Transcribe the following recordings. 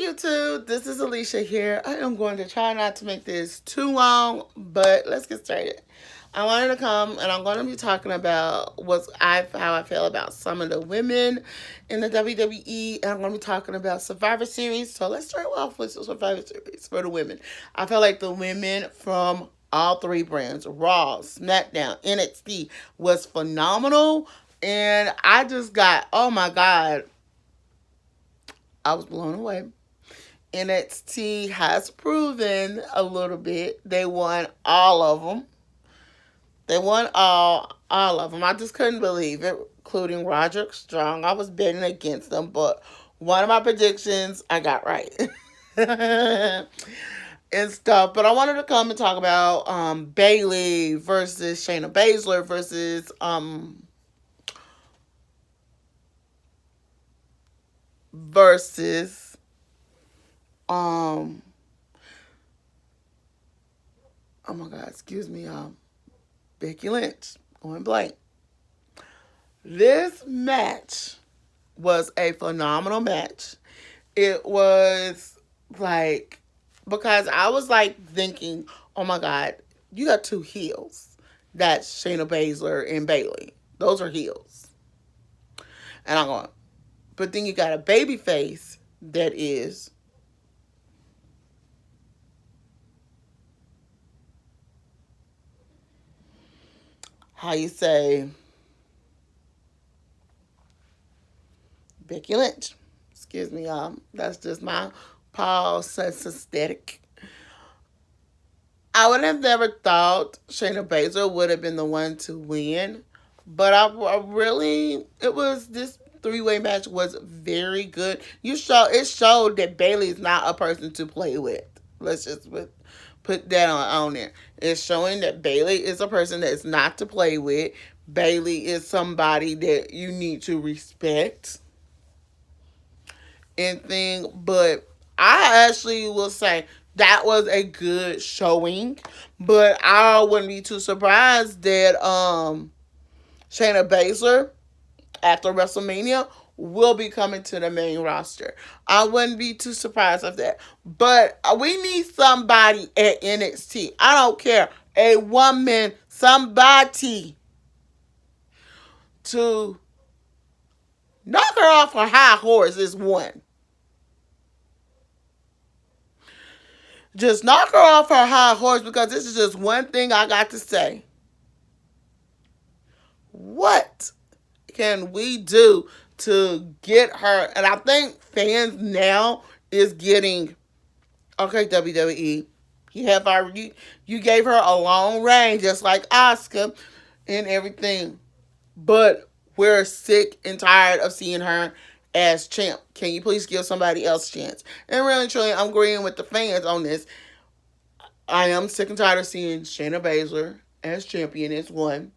YouTube, this is Alicia here. I am going to try not to make this too long, but let's get started. I wanted to come and I'm going to be talking about how I feel about some of the women in the WWE, and I'm going to be talking about Survivor Series. So let's start off with the Survivor Series for the women. I feel like the women from all three brands, Raw, SmackDown, NXT, was phenomenal, and I just got, oh my God, I was blown away. NXT has proven a little bit. They won all of them. They won all of them. I just couldn't believe it, including Roderick Strong. I was betting against them, but one of my predictions I got right. And stuff. But I wanted to come and talk about Bailey versus Shayna Baszler versus um oh my God, excuse me, Becky Lynch. Going blank. This match was a phenomenal match. It was like, because I was like thinking, oh my God, you got two heels. That's Shayna Baszler and Bailey. Those are heels. And I'm going, but then you got a baby face that is, how you say, Becky Lynch. Excuse me, y'all. That's just my Paul sense aesthetic. I would have never thought Shayna Baszler would have been the one to win, but I really, it was, this three-way match was very good. It showed that Bailey is not a person to play with. Let's just put that on there. It's showing that Bailey is a person that's not to play with. Bailey is somebody that you need to respect and thing, but I actually will say that was a good showing, but I wouldn't be too surprised that Shayna Baszler after WrestleMania will be coming to the main roster. I wouldn't be too surprised of that. But we need somebody at NXT. I don't care. A woman, somebody to knock her off her high horse is one. Just knock her off her high horse, because this is just one thing I got to say. What can we do to get her? And I think fans now is getting, okay, WWE, you gave her a long reign, just like Asuka and everything. But we're sick and tired of seeing her as champ. Can you please give somebody else a chance? And really, truly, I'm agreeing with the fans on this. I am sick and tired of seeing Shayna Baszler as champion, as one.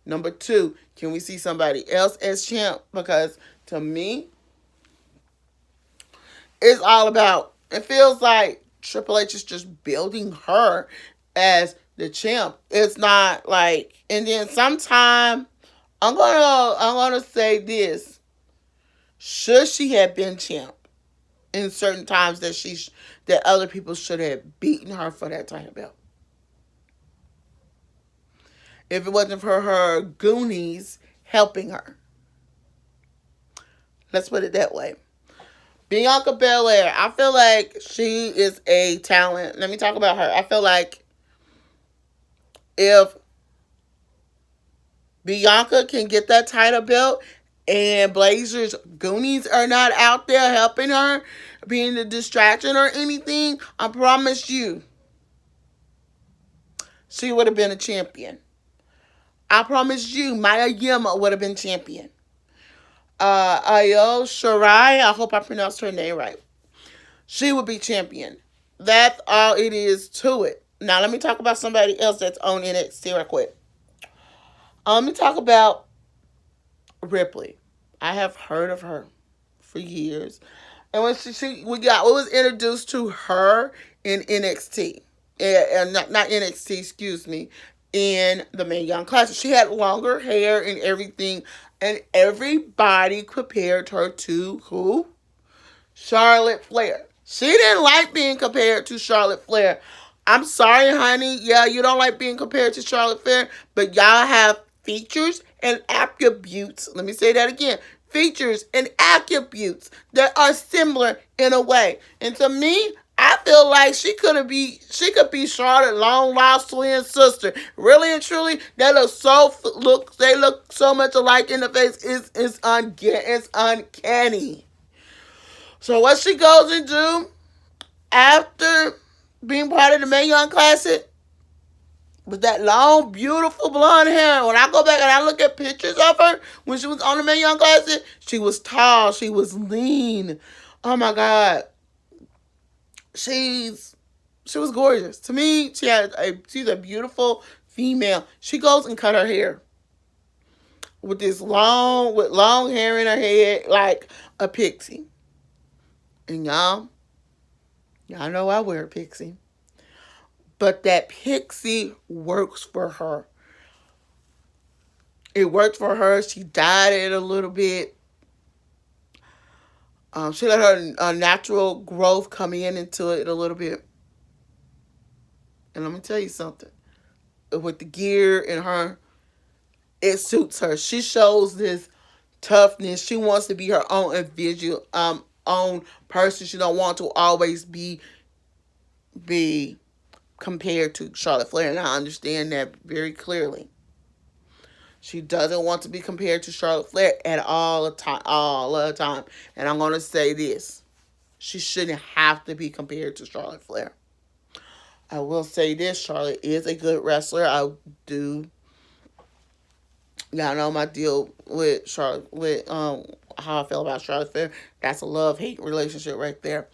Number two, can we see somebody else as champ? Because to me, it's all about, it feels like Triple H is just building her as the champ. It's not like, and then sometime I'm gonna say this. Should she have been champ in certain times that other people should have beaten her for that title belt? If it wasn't for her Goonies helping her. Let's put it that way. Bianca Belair, I feel like she is a talent. Let me talk about her. I feel like if Bianca can get that title belt and Blazer's Goonies are not out there helping her, being a distraction or anything, I promise you, she would have been a champion. I promise you, Maya Yim would have been champion. Io Shirai, I hope I pronounced her name right. She would be champion. That's all it is to it. Now let me talk about somebody else that's on NXT real quick. Let me talk about Ripley. I have heard of her for years, and when we was introduced to her in NXT, and not NXT, excuse me, in the Mae Young Classic. She had longer hair and everything, and everybody compared her to who? Charlotte Flair. She didn't like being compared to Charlotte Flair. I'm sorry, honey. Yeah, you don't like being compared to Charlotte Flair, but y'all have features and attributes. Let me say that again. Features and attributes that are similar in a way. And to me, I feel like she could be Charlotte long lost twin sister. Really and truly, they look so much alike in the face. It's uncanny. So what she goes and do after being part of the Mae Young Classic with that long, beautiful blonde hair. When I go back and I look at pictures of her when she was on the Mae Young Classic, she was tall, she was lean. Oh my God, she's she was gorgeous. To me, she's a beautiful female. She goes and cut her hair with long hair in her head like a pixie. And y'all know I wear a pixie. But that pixie works for her. It worked for her. She dyed it a little bit. She let her natural growth come into it a little bit. And let me tell you something. With the gear and her, it suits her. She shows this toughness. She wants to be her own individual, own person. She don't want to always be compared to Charlotte Flair, and I understand that very clearly. She doesn't want to be compared to Charlotte Flair at all the time. And I'm going to say this. She shouldn't have to be compared to Charlotte Flair. I will say this. Charlotte is a good wrestler. I do. Y'all know my deal with Charlotte, with how I feel about Charlotte Flair. That's a love-hate relationship right there.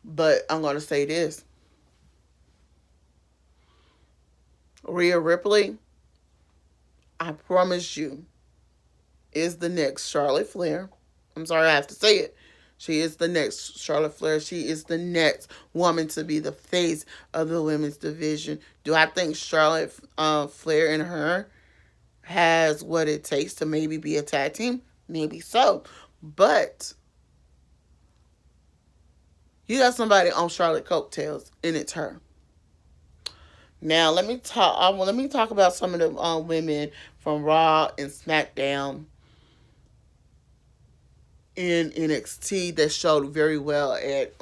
But I'm going to say this. Rhea Ripley, I promise you, is the next Charlotte Flair. I'm sorry I have to say it. She is the next Charlotte Flair. She is the next woman to be the face of the women's division. Do I think Charlotte Flair and her has what it takes to maybe be a tag team? Maybe so. But you got somebody on Charlotte coattails, and it's her. Now let me talk. Let me talk about some of the women from Raw and SmackDown in NXT that showed very well at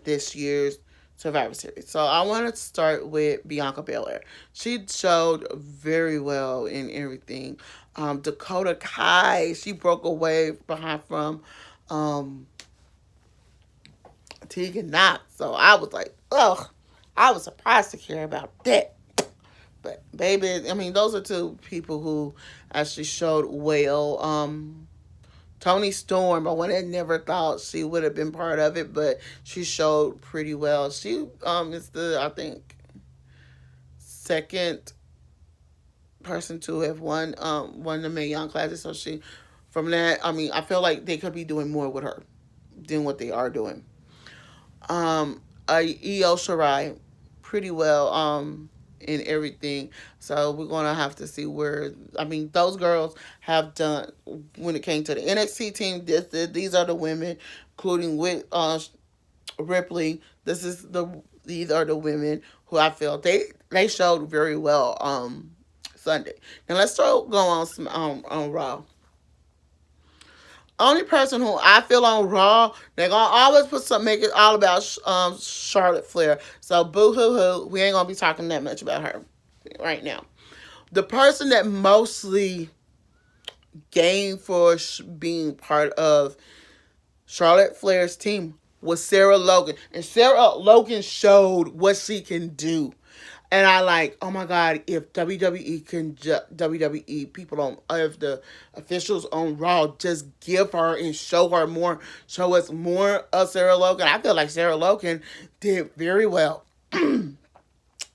this year's Survivor Series. So I want to start with Bianca Belair. She showed very well in everything. Dakota Kai, she broke away behind from Tegan Knox. So I was like, ugh. I was surprised to hear about that. But baby, I mean, those are two people who actually showed well. Toni Storm, I would have never thought she would have been part of it, but she showed pretty well. She is the, I think, second person to have won the Mae Young Classic. So she, from that, I mean, I feel like they could be doing more with her than what they are doing. Io Shirai, pretty well in everything. So we're gonna have to see where. I mean, those girls have done when it came to the NXT team. These are the women, including with Ripley. These are the women who I feel they showed very well Sunday. Now let's go on Raw. Only person who I feel on Raw, they're gonna always make it all about Charlotte Flair. So boo hoo hoo, we ain't gonna be talking that much about her right now. The person that mostly gained for being part of Charlotte Flair's team was Sarah Logan, and Sarah Logan showed what she can do. And I like, oh my God, if WWE people if the officials on Raw just give her and show us more of Sarah Logan. I feel like Sarah Logan did very well.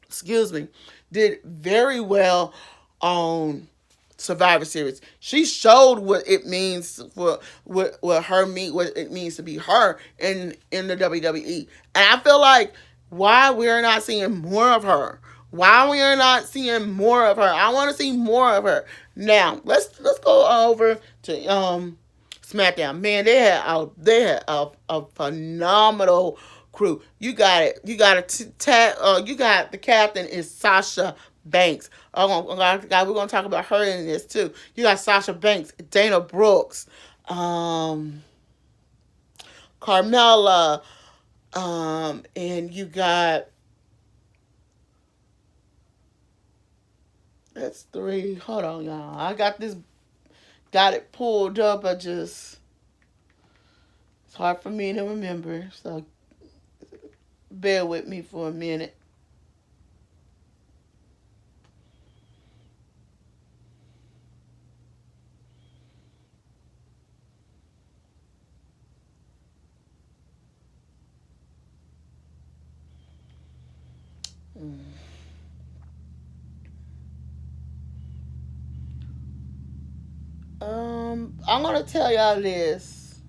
Excuse me, did very well on Survivor Series. She showed what it means for what it means to be her in the WWE. And I feel like why we're not seeing more of her. Why we are not seeing more of her. I want to see more of her. Now, let's go over to SmackDown. Man, they had a phenomenal crew. You got it. You got you got the captain is Sasha Banks. Oh God, we're gonna talk about her in this too. You got Sasha Banks, Dana Brooks, um, Carmella, and you got that's three. Hold on, y'all. I got it pulled up. It's hard for me to remember. So bear with me for a minute. I'm gonna tell y'all this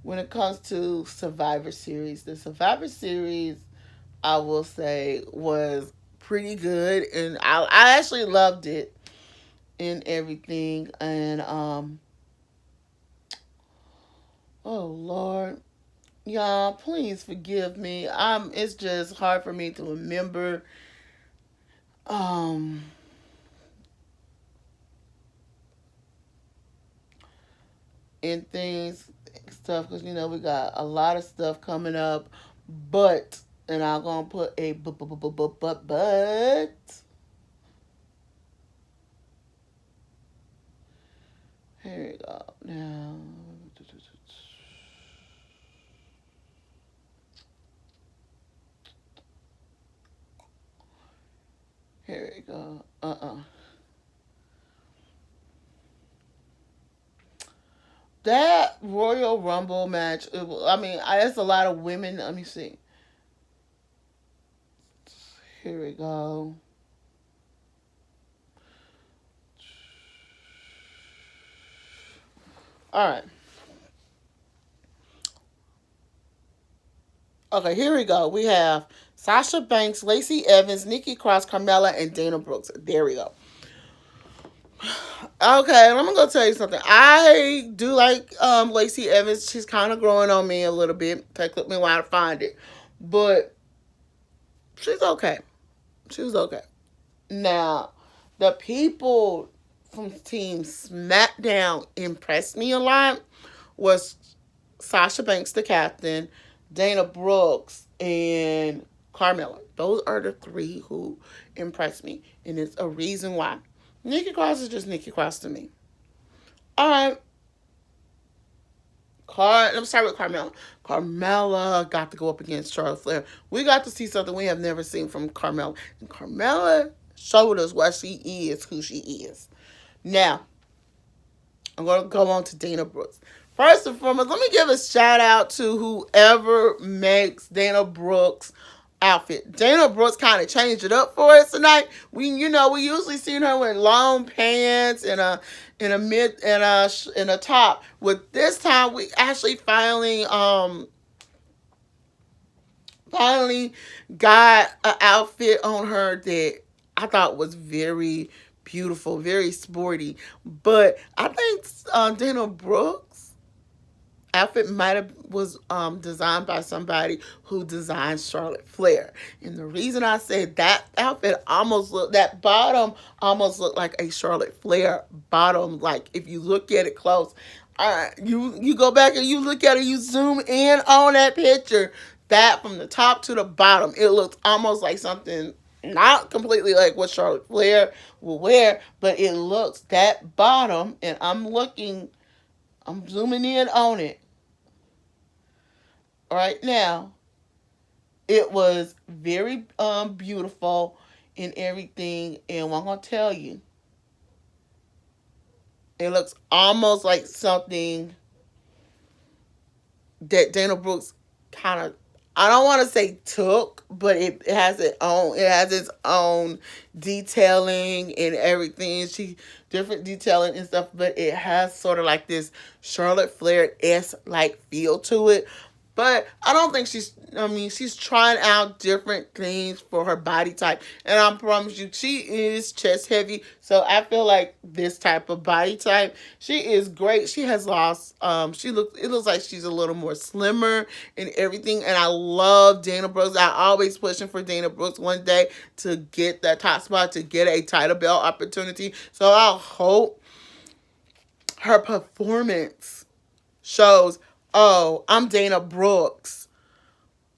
when it comes to Survivor Series. The Survivor Series, I will say, was pretty good, and I actually loved it and everything. And oh Lord, y'all, please forgive me. It's just hard for me to remember. Um, and things stuff because we got a lot of stuff coming up, but and I'm gonna put a but here we go now. Here we go. That Royal Rumble match. I mean, it's a lot of women. Let me see. Here we go. All right. Okay, here we go. We have Sasha Banks, Lacey Evans, Nikki Cross, Carmella, and Dana Brooks. There we go. Okay, I'm gonna tell you something. I do like Lacey Evans. She's kind of growing on me a little bit. Took me a while to find it, but she's okay. She was okay. Now, the people from Team SmackDown impressed me a lot. Was Sasha Banks, the captain, Dana Brooks, and Carmella. Those are the three who impressed me, and it's a reason why. Nikki Cross is just Nikki Cross to me. All right, let me start with Carmella. Carmella got to go up against Charlotte Flair. We got to see something we have never seen from Carmella, and Carmella showed us what she is, who she is. Now, I'm going to go on to Dana Brooks. First and foremost, let me give a shout out to whoever makes Dana Brooks outfit. Dana Brooks kind of changed it up for us tonight. We usually see her with long pants and a mid and a top. With this time, we actually finally got an outfit on her that I thought was very beautiful, very sporty. But I think Dana Brooks outfit might have was designed by somebody who designed Charlotte Flair. And the reason I said that outfit that bottom almost looked like a Charlotte Flair bottom. Like if you look at it close, you go back and you look at it, you zoom in on that picture. That from the top to the bottom, it looks almost like something not completely like what Charlotte Flair will wear, but it looks that bottom, and I'm zooming in on it right now. It was very beautiful and everything, and I'm gonna tell you, it looks almost like something that Dana Brooks kind of, I don't want to say took, but it has its own detailing and everything. She different detailing and stuff, but it has sort of like this Charlotte Flair-esque like feel to it. But I don't think she's trying out different things for her body type. And I promise you, she is chest heavy. So I feel like this type of body type, she is great. She has lost, it looks like she's a little more slimmer and everything. And I love Dana Brooks. I always pushing for Dana Brooks one day to get that top spot, to get a title belt opportunity. So I hope her performance shows, oh, I'm Dana Brooks.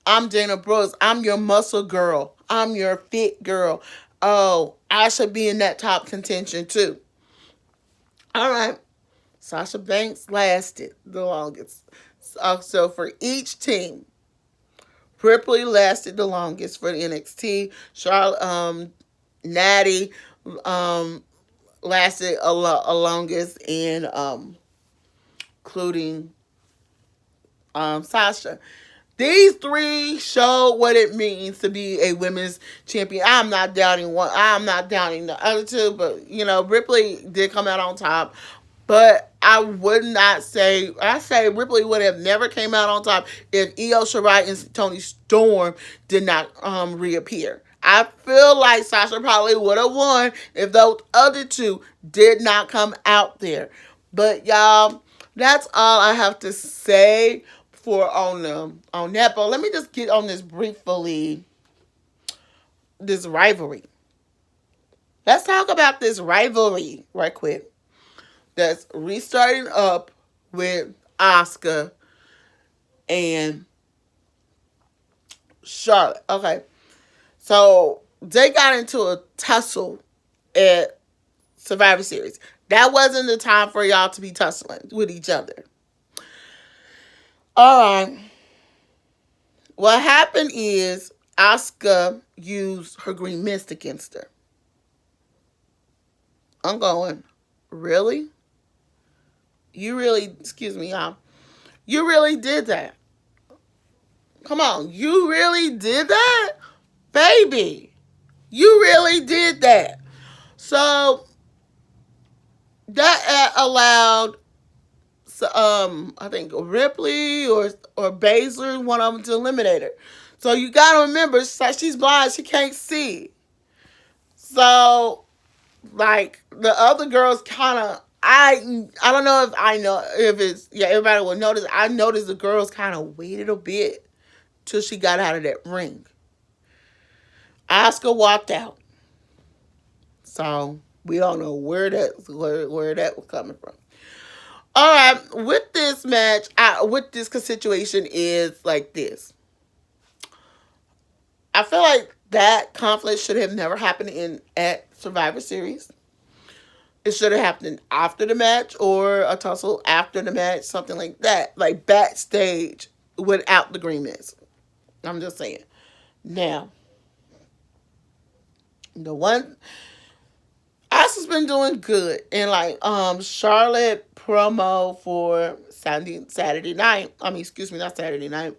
I'm Dana Brooks. I'm your muscle girl. I'm your fit girl. Oh, I should be in that top contention too. All right. Sasha Banks lasted the longest. So for each team, Ripley lasted the longest for the NXT. Charlotte, Natty, lasted a longest, and including Sasha. These three show what it means to be a women's champion. I'm not doubting one. I'm not doubting the other two, but Ripley did come out on top. But I would not say. I say Ripley would have never came out on top if Io Shirai and Toni Storm did not reappear. I feel like Sasha probably would have won if those other two did not come out there. But y'all, that's all I have to say for on that. But let me just get on this briefly. This rivalry. Let's talk about this rivalry right quick. That's restarting up with Asuka and Charlotte. Okay, so they got into a tussle at Survivor Series. That wasn't the time for y'all to be tussling with each other. All right. What happened is Asuka used her green mist against her. I'm going, really? You really, excuse me, y'all. You really did that. Come on, you really did that? Baby, you really did that. So that allowed, I think Ripley or Baszler, one of them, to eliminate her. So you gotta remember, she's blind, she can't see. So like the other girls kind of, I don't know if it's, yeah, everybody will notice. I noticed the girls kind of waited a bit till she got out of that ring. Asuka walked out, so we don't know where that was coming from. All right, with this match, with this situation is like this. I feel like that conflict should have never happened at Survivor Series. It should have happened after the match, or a tussle after the match, something like that. Like backstage without the green mist. I'm just saying. Now, the one, Asuka's been doing good. And like Charlotte promo for Saturday night. Excuse me, not Saturday night.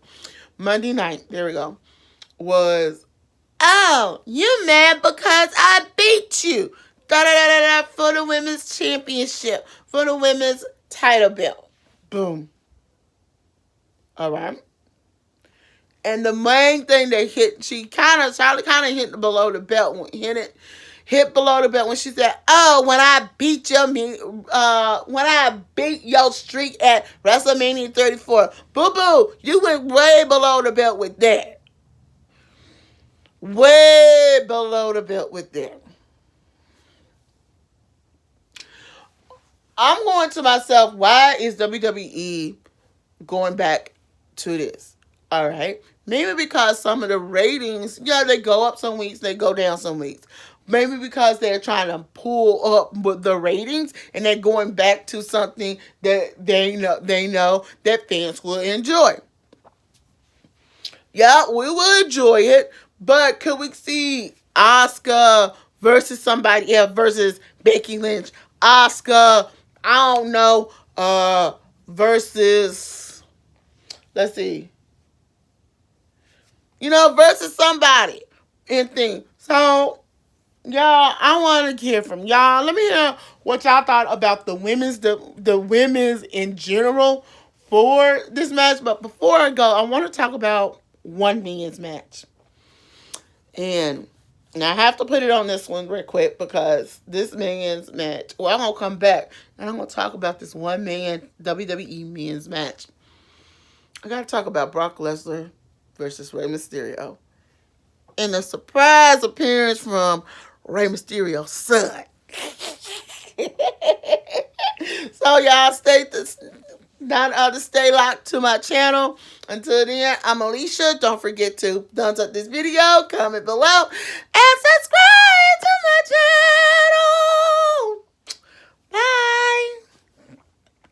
Monday night, there we go. Was, oh, you mad because I beat you. Da da da da da, for the women's championship, for the women's title belt. Boom. All right. And the main thing that hit, Charlotte kind of hit below the belt, hit below the belt when she said, "Oh, when I beat your streak at WrestleMania 34, boo boo, you went way below the belt with that, way below the belt with that." I'm going to myself, why is WWE going back to this? All right. Maybe because some of the ratings, they go up some weeks, they go down some weeks. Maybe because they're trying to pull up with the ratings and they're going back to something that they know that fans will enjoy. Yeah, we will enjoy it, but could we see Asuka versus somebody else, versus Becky Lynch? Asuka, I don't know, versus, let's see, versus somebody and thing. So, y'all, I want to hear from y'all. Let me hear what y'all thought about the women's in general for this match. But before I go, I want to talk about one men's match. And now I have to put it on this one real quick because this men's match, well, I'm going to come back and I'm going to talk about this one man WWE men's match. I got to talk about Brock Lesnar versus Rey Mysterio. And a surprise appearance from Rey Mysterio's son. So y'all stay locked to my channel. Until then, I'm Alicia. Don't forget to thumbs up this video, comment below, and subscribe.